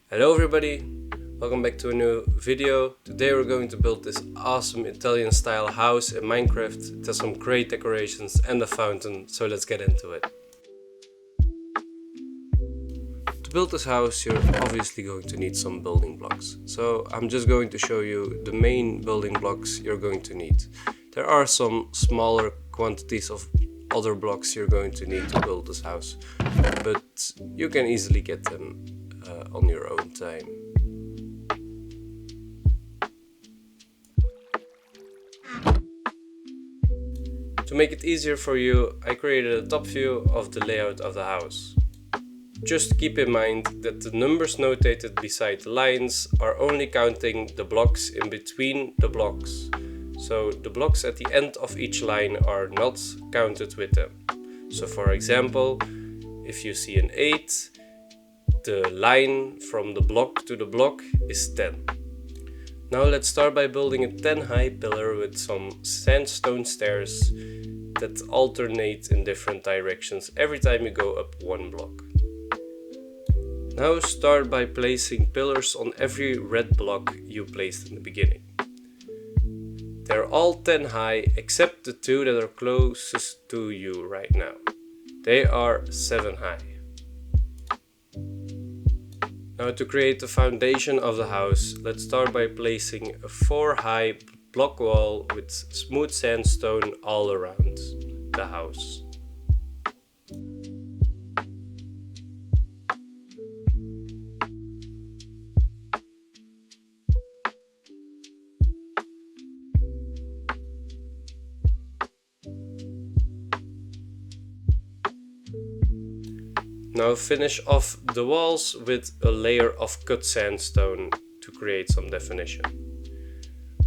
Hello everybody, welcome back to a new video. Today we're going to build this awesome Italian style house in Minecraft. It has some great decorations and a fountain, so let's get into it. To build this house you're obviously going to need some building blocks. So I'm just going to show you the main building blocks you're going to need. There are some smaller quantities of other blocks you're going to need to build this house, but you can easily get them on your own time. To make it easier for you, I created a top view of the layout of the house. Just keep in mind that the numbers notated beside the lines are only counting the blocks in between the blocks. So the blocks at the end of each line are not counted with them. So for example, if you see an 8, the line from the block to the block is 10. Now let's start by building a 10 high pillar with some sandstone stairs that alternate in different directions every time you go up one block. Now start by placing pillars on every red block you placed in the beginning. They're all 10 high except the two that are closest to you right now. They are 7 high. Now to create the foundation of the house, let's start by placing a 4 high block wall with smooth sandstone all around the house. Now finish off the walls with a layer of cut sandstone to create some definition.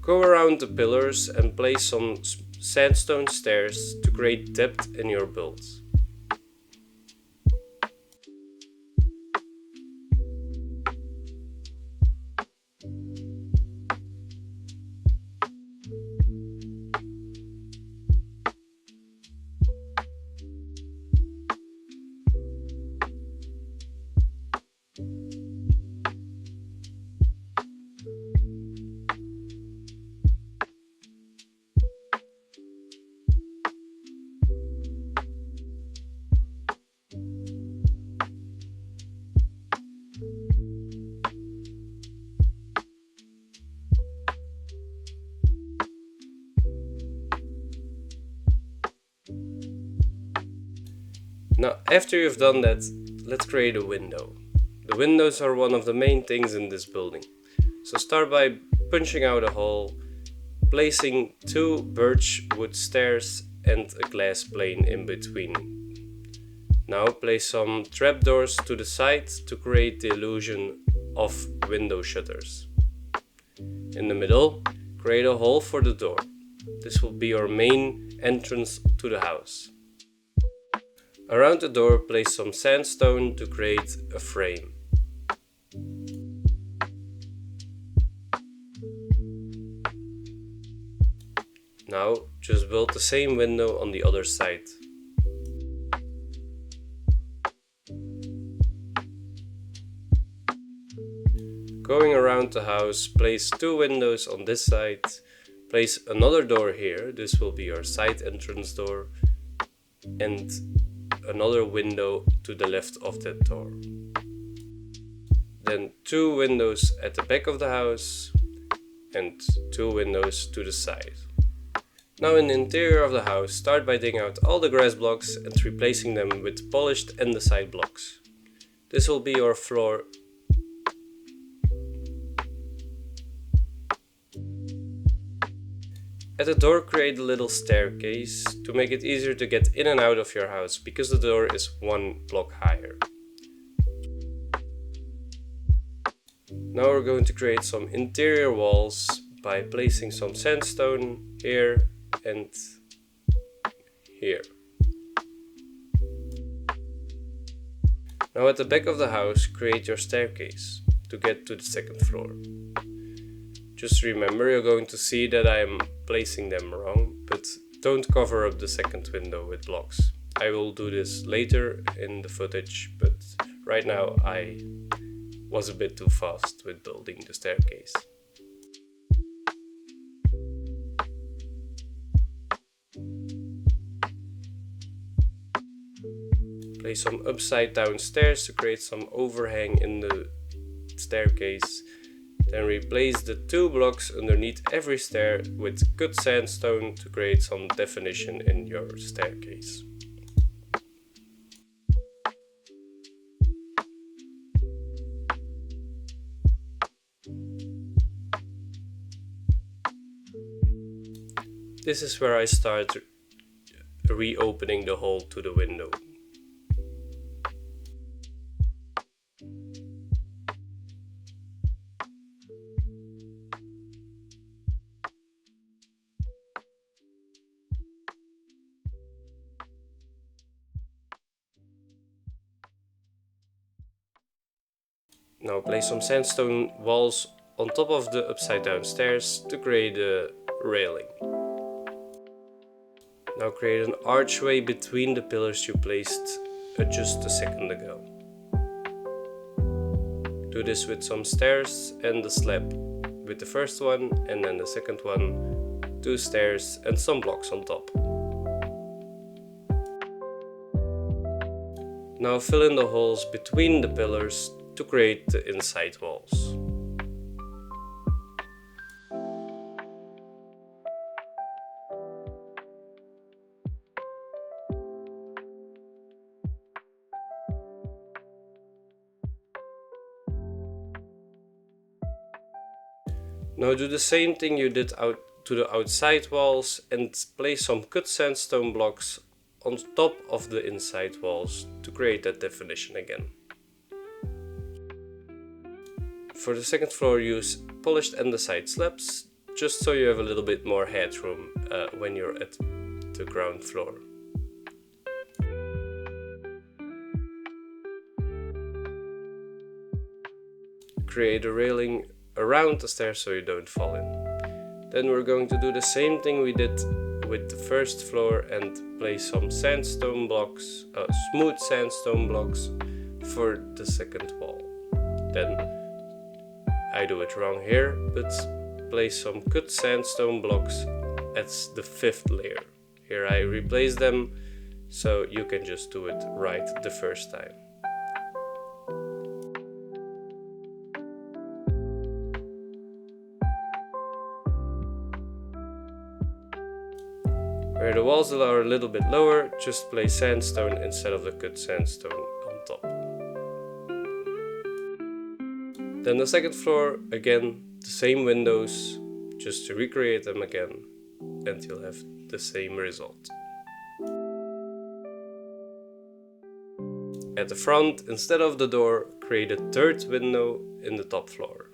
Go around the pillars and place some sandstone stairs to create depth in your build. Now, after you've done that, let's create a window. The windows are one of the main things in this building. So start by punching out a hole, placing 2 birch wood stairs and a glass plane in between. Now place some trapdoors to the side to create the illusion of window shutters. In the middle, create a hole for the door. This will be your main entrance to the house. Around the door, place some sandstone to create a frame. Now, just build the same window on the other side. Going around the house, place 2 windows on this side. Place another door here, this will be your side entrance door, and another window to the left of that door. Then 2 windows at the back of the house and 2 windows to the side. Now in the interior of the house, start by digging out all the grass blocks and replacing them with polished andesite blocks. This will be your floor. At the door, create a little staircase to make it easier to get in and out of your house because the door is 1 block higher. Now we're going to create some interior walls by placing some sandstone here and here. Now at the back of the house, create your staircase to get to the second floor. Just remember, you're going to see that I'm placing them wrong, but don't cover up the second window with blocks. I will do this later in the footage, but right now I was a bit too fast with building the staircase. Place some upside down stairs to create some overhang in the staircase. Then replace the 2 blocks underneath every stair with cut sandstone to create some definition in your staircase. This is where I start reopening the hole to the window. Now place some sandstone walls on top of the upside down stairs to create a railing. Now create an archway between the pillars you placed just a second ago. Do this with some stairs and a slab with the first one, and then the second one, 2 stairs and some blocks on top. Now fill in the holes between the pillars to create the inside walls. Now do the same thing you did out to the outside walls and place some cut sandstone blocks on top of the inside walls to create that definition again. For the second floor, use polished andesite slabs, just so you have a little bit more headroom when you're at the ground floor. Create a railing around the stairs so you don't fall in. Then we're going to do the same thing we did with the first floor and place some sandstone blocks, smooth sandstone blocks for the second wall. Then I do it wrong here, but place some cut sandstone blocks at the 5th layer. Here I replace them so you can just do it right the first time. Where the walls are a little bit lower, just place sandstone instead of the cut sandstone on top. Then the second floor, again, the same windows, just to recreate them again, and you'll have the same result. At the front, instead of the door, create a 3rd window in the top floor.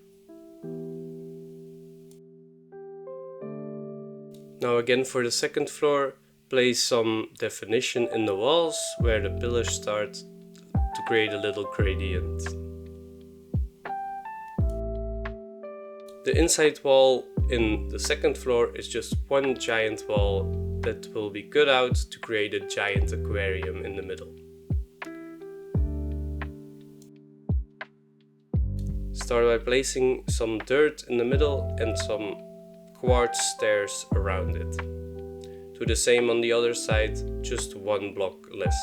Now again for the second floor, place some definition in the walls where the pillars start to create a little gradient. The inside wall in the second floor is just one giant wall that will be cut out to create a giant aquarium in the middle. Start by placing some dirt in the middle and some quartz stairs around it. Do the same on the other side, just 1 block less.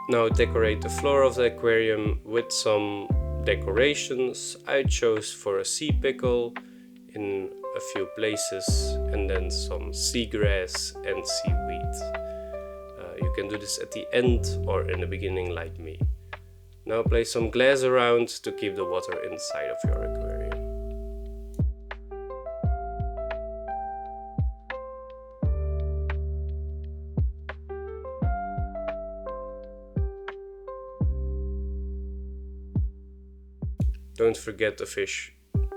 Now decorate the floor of the aquarium with some decorations. I chose for a sea pickle in a few places and then some seagrass and seaweed. You can do this at the end or in the beginning like me. Now place some glass around to keep the water inside of your aquarium. Don't forget the fish,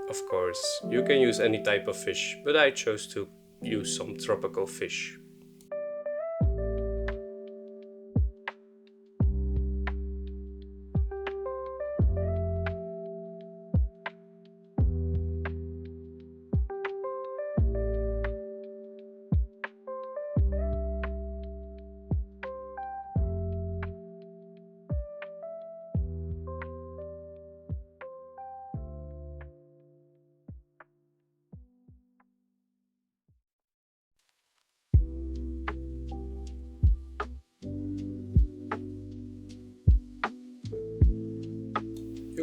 of course. You can use any type of fish, but I chose to use some tropical fish.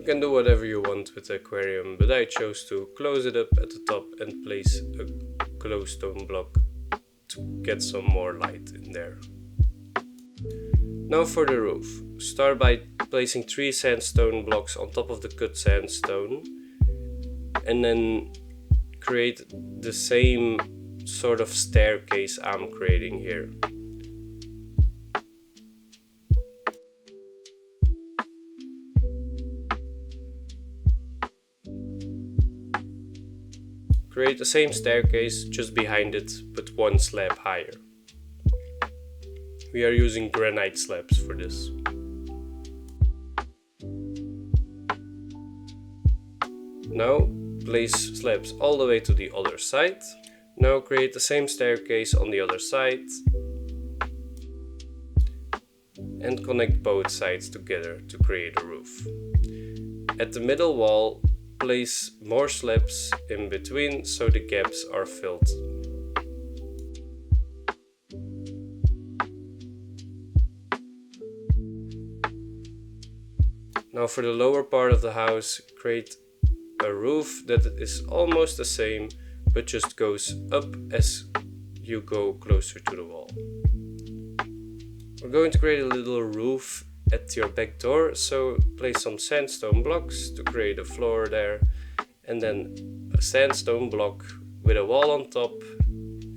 can do whatever you want with the aquarium, but I chose to close it up at the top and place a glowstone block to get some more light in there. Now for the roof. Start by placing 3 sandstone blocks on top of the cut sandstone and then create the same sort of staircase I'm creating here. Create the same staircase just behind it, but 1 slab higher. We are using granite slabs for this. Now place slabs all the way to the other side. Now create the same staircase on the other side and connect both sides together to create a roof. At the middle wall, place more slabs in between so the gaps are filled. Now for the lower part of the house, create a roof that is almost the same, but just goes up as you go closer to the wall. We're going to create a little roof at your back door, so place some sandstone blocks to create a floor there, and then a sandstone block with a wall on top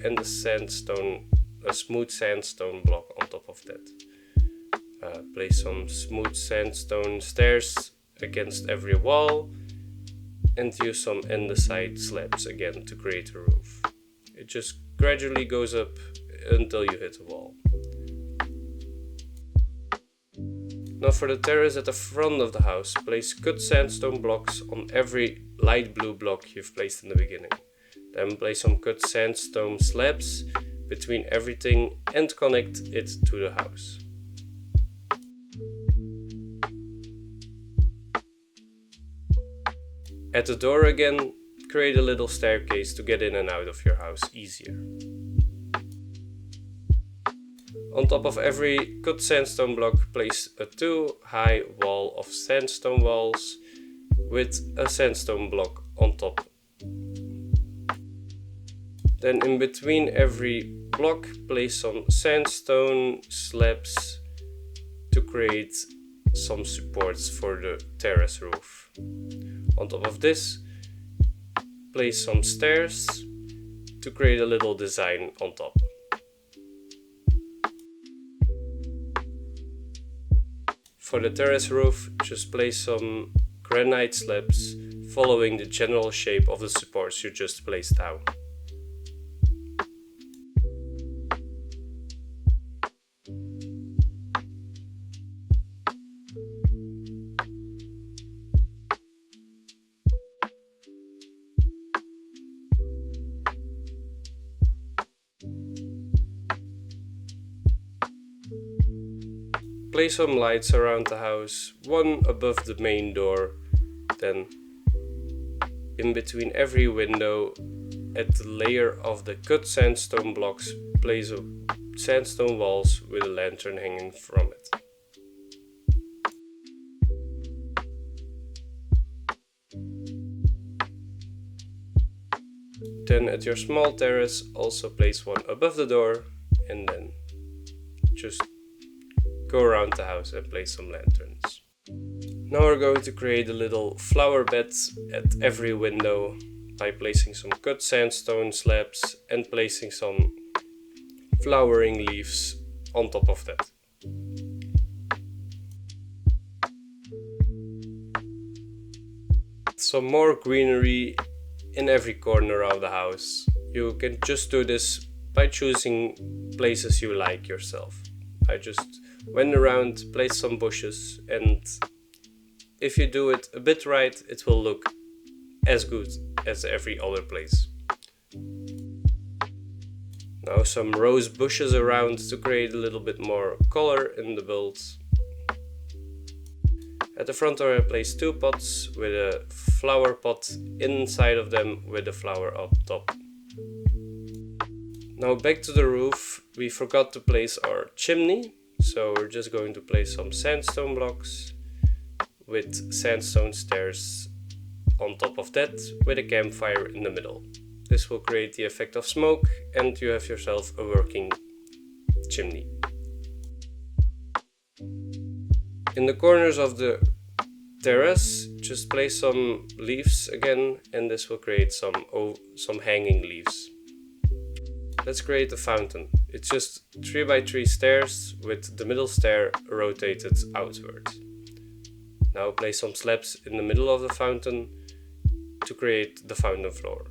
and a smooth sandstone block on top of that. Place some smooth sandstone stairs against every wall and use some andesite slabs again to create a roof. It just gradually goes up until you hit a wall. Now for the terrace at the front of the house, place cut sandstone blocks on every light blue block you've placed in the beginning. Then place some cut sandstone slabs between everything and connect it to the house. At the door again, create a little staircase to get in and out of your house easier. On top of every cut sandstone block, place a 2-high wall of sandstone walls with a sandstone block on top. Then in between every block, place some sandstone slabs to create some supports for the terrace roof. On top of this, place some stairs to create a little design on top. For the terrace roof, just place some granite slabs following the general shape of the supports you just placed down. Place some lights around the house, one above the main door, then in between every window at the layer of the cut sandstone blocks, place sandstone walls with a lantern hanging from it. Then at your small terrace, also place one above the door and then just go around the house and place some lanterns. Now we're going to create a little flower bed at every window by placing some cut sandstone slabs and placing some flowering leaves on top of that. Some more greenery in every corner of the house. You can just do this by choosing places you like yourself. I just went around, placed some bushes, and if you do it a bit right, it will look as good as every other place. Now some rose bushes around to create a little bit more color in the build. At the front door I placed 2 pots with a flower pot inside of them with a flower up top. Now back to the roof, we forgot to place our chimney. So we're just going to place some sandstone blocks with sandstone stairs on top of that with a campfire in the middle. This will create the effect of smoke and you have yourself a working chimney. In the corners of the terrace, just place some leaves again, and this will create some hanging leaves. Let's create a fountain. It's just 3 by 3 stairs with the middle stair rotated outward. Now place some slabs in the middle of the fountain to create the fountain floor.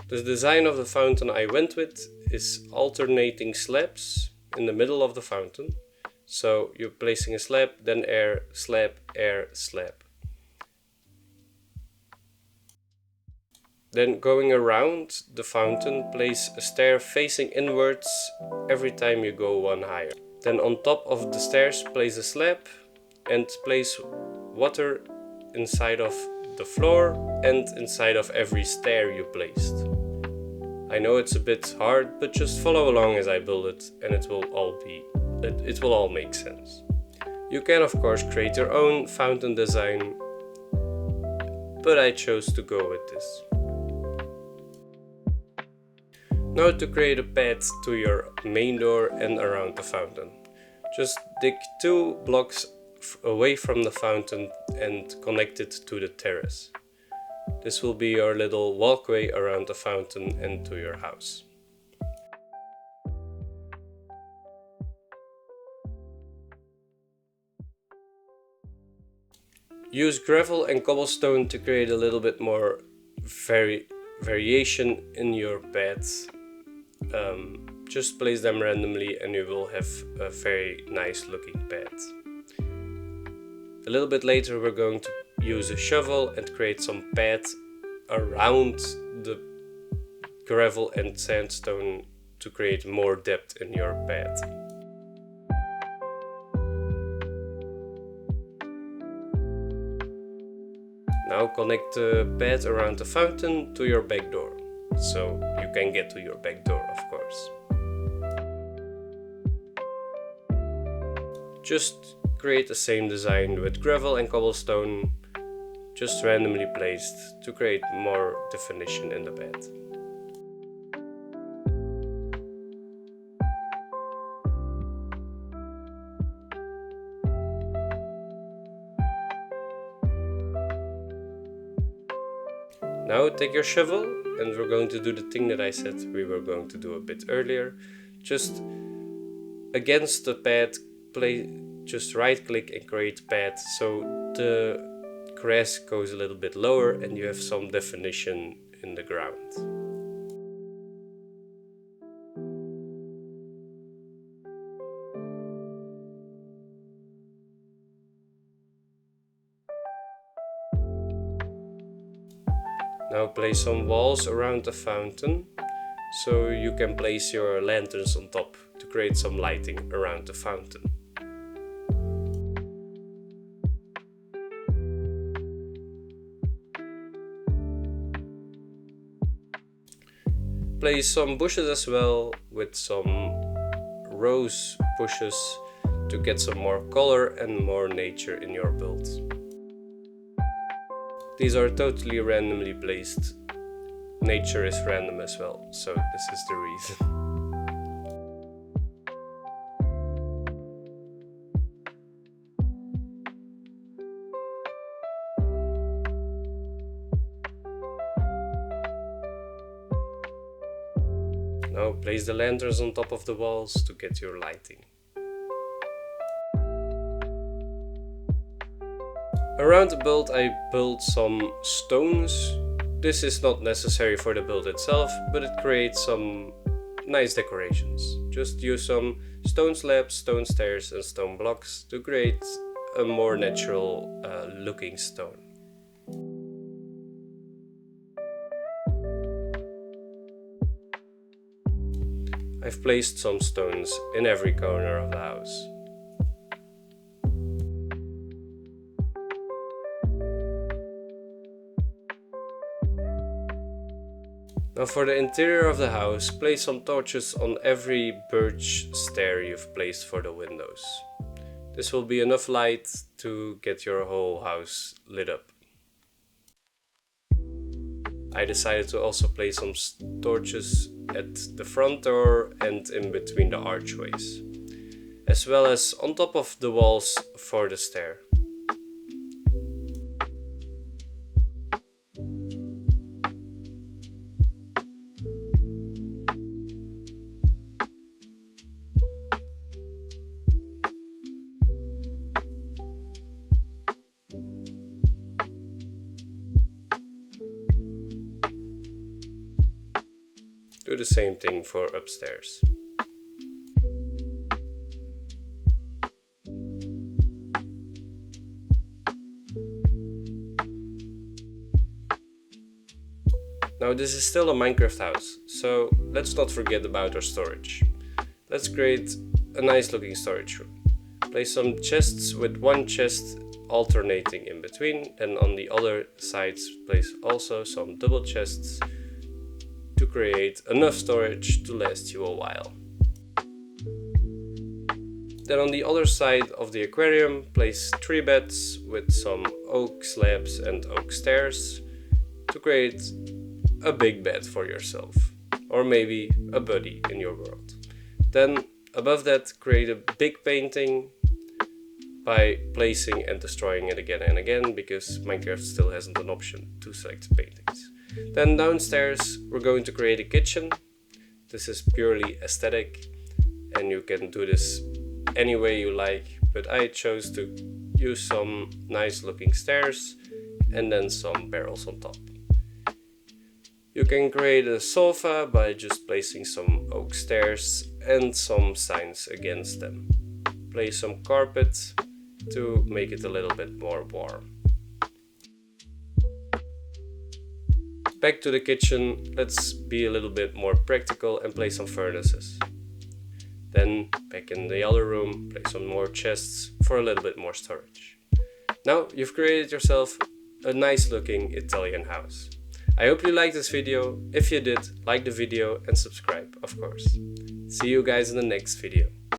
The design of the fountain I went with is alternating slabs in the middle of the fountain. So you're placing a slab, then air, slab, air, slab. Then going around the fountain, place a stair facing inwards every time you go one higher. Then on top of the stairs, place a slab and place water inside of the floor and inside of every stair you placed. I know it's a bit hard, but just follow along as I build it and it will all make sense. You can of course create your own fountain design, but I chose to go with this. Now to create a path to your main door and around the fountain. Just dig 2 blocks away from the fountain and connect it to the terrace. This will be your little walkway around the fountain and to your house. Use gravel and cobblestone to create a little bit more variation in your paths. Just place them randomly and you will have a very nice looking path. A little bit later we're going to use a shovel and create some path around the gravel and sandstone to create more depth in your path. Now connect the path around the fountain to your back door, so you can get to your back door, of course. Just create the same design with gravel and cobblestone, just randomly placed to create more definition in the path. Now take your shovel and we're going to do the thing that I said we were going to do a bit earlier. Just against the path, just right click and create path so the grass goes a little bit lower and you have some definition in the ground. Now place some walls around the fountain so you can place your lanterns on top to create some lighting around the fountain. Place some bushes as well with some rose bushes to get some more color and more nature in your build. These are totally randomly placed. Nature is random as well, so this is the reason. Now place the lanterns on top of the walls to get your lighting. Around the build I built some stones. This is not necessary for the build itself, but it creates some nice decorations. Just use some stone slabs, stone stairs and stone blocks to create a more natural looking stone. I've placed some stones in every corner of the house. Now for the interior of the house, place some torches on every birch stair you've placed for the windows. This will be enough light to get your whole house lit up. I decided to also place some torches at the front door and in between the archways, as well as on top of the walls for the stair. Do the same thing for upstairs. Now this is still a Minecraft house, so let's not forget about our storage. Let's create a nice looking storage room. Place some chests with one chest alternating in between, and on the other sides place also some double chests to create enough storage to last you a while. Then on the other side of the aquarium place 3 beds with some oak slabs and oak stairs to create a big bed for yourself, or maybe a buddy in your world. Then above that create a big painting by placing and destroying it again and again, because Minecraft still hasn't an option to select paintings. Then downstairs we're going to create a kitchen. This is purely aesthetic and you can do this any way you like, but I chose to use some nice looking stairs and then some barrels on top. You can create a sofa by just placing some oak stairs and some signs against them. Place some carpet to make it a little bit more warm. Back to the kitchen, let's be a little bit more practical and place some furnaces. Then back in the other room, place some more chests for a little bit more storage. Now you've created yourself a nice looking Italian house. I hope you liked this video. If you did, like the video and subscribe, of course. See you guys in the next video.